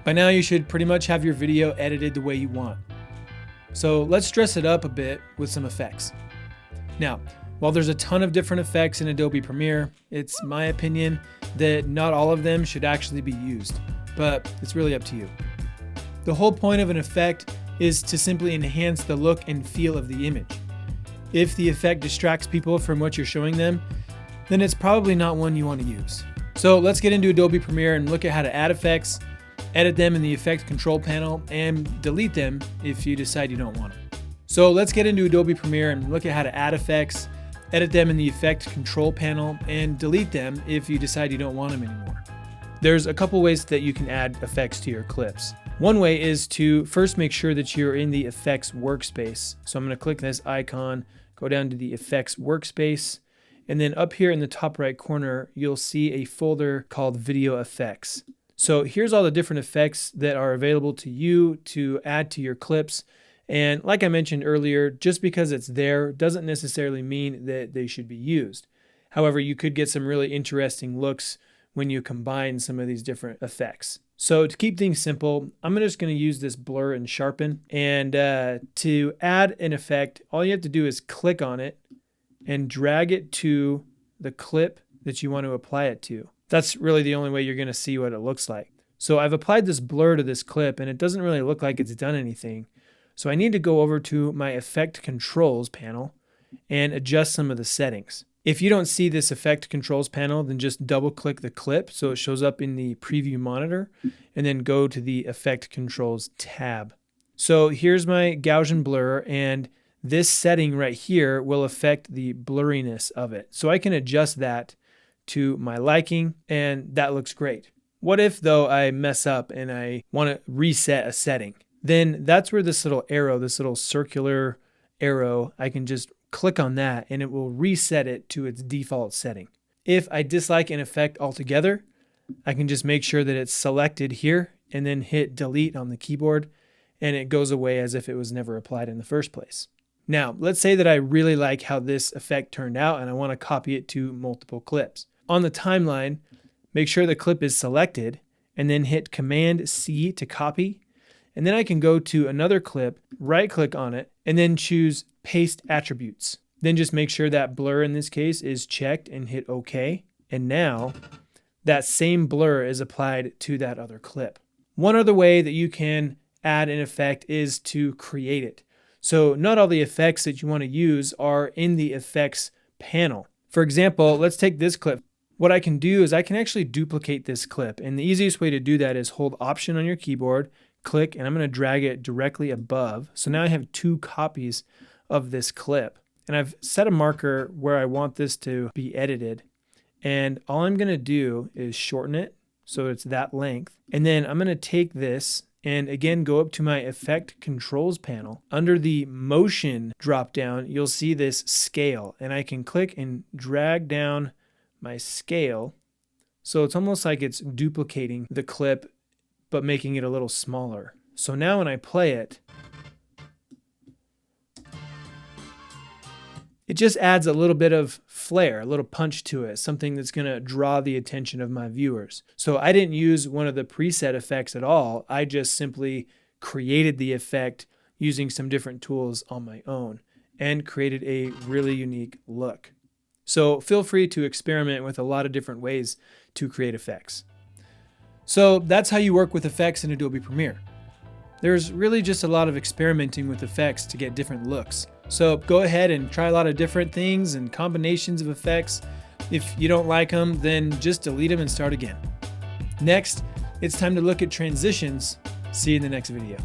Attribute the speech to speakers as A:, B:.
A: By now you should pretty much have your video edited the way you want. So let's dress it up a bit with some effects. Now, while there's a ton of different effects in Adobe Premiere, it's my opinion that not all of them should actually be used, but it's really up to you. The whole point of an effect is to simply enhance the look and feel of the image. If the effect distracts people from what you're showing them, then it's probably not one you want to use. So let's get into Adobe Premiere and look at how to add effects, edit them in the effect control panel, and delete them if you decide you don't want them. So let's get into Adobe Premiere and look at how to add effects, edit them in the effect control panel, and delete them if you decide you don't want them anymore. There's a couple ways that you can add effects to your clips. One way is to first make sure that you're in the effects workspace. So I'm going to click this icon, go down to the effects workspace, and then up here in the top right corner, you'll see a folder called video effects. So here's all the different effects that are available to you to add to your clips. And like I mentioned earlier, just because it's there doesn't necessarily mean that they should be used. However, you could get some really interesting looks when you combine some of these different effects. So to keep things simple, I'm just going to use this blur and sharpen. And to add an effect, all you have to do is click on it and drag it to the clip that you want to apply it to. That's really the only way you're going to see what it looks like. So I've applied this blur to this clip and it doesn't really look like it's done anything. So I need to go over to my effect controls panel and adjust some of the settings. If you don't see this effect controls panel, then just double click the clip so it shows up in the preview monitor, and then go to the effect controls tab. So here's my Gaussian blur, and this setting right here will affect the blurriness of it. So I can adjust that to my liking, and that looks great. What if though I mess up and I want to reset a setting? Then that's where this little arrow, this little circular arrow, I can just click on that and it will reset it to its default setting. If I dislike an effect altogether, I can just make sure that it's selected here and then hit delete on the keyboard, and it goes away as if it was never applied in the first place. Now, let's say that I really like how this effect turned out and I want to copy it to multiple clips. On the timeline, make sure the clip is selected and then hit Command C to copy. And then I can go to another clip, right click on it, and then choose Paste Attributes. Then just make sure that blur in this case is checked and hit OK. And now that same blur is applied to that other clip. One other way that you can add an effect is to create it. So not all the effects that you want to use are in the effects panel. For example, let's take this clip. What I can do is I can actually duplicate this clip. And the easiest way to do that is hold Option on your keyboard, click, and I'm going to drag it directly above. So now I have two copies of this clip. And I've set a marker where I want this to be edited. And all I'm going to do is shorten it so it's that length. And then I'm going to take this and again go up to my Effect Controls panel. Under the Motion dropdown, you'll see this scale. And I can click and drag down my scale. So it's almost like it's duplicating the clip but making it a little smaller. So now when I play it, it just adds a little bit of flair, a little punch to it, something that's going to draw the attention of my viewers. So I didn't use one of the preset effects at all. I just simply created the effect using some different tools on my own and created a really unique look. So feel free to experiment with a lot of different ways to create effects. So that's how you work with effects in Adobe Premiere. There's really just a lot of experimenting with effects to get different looks. So go ahead and try a lot of different things and combinations of effects. If you don't like them, then just delete them and start again. Next, it's time to look at transitions. See you in the next video.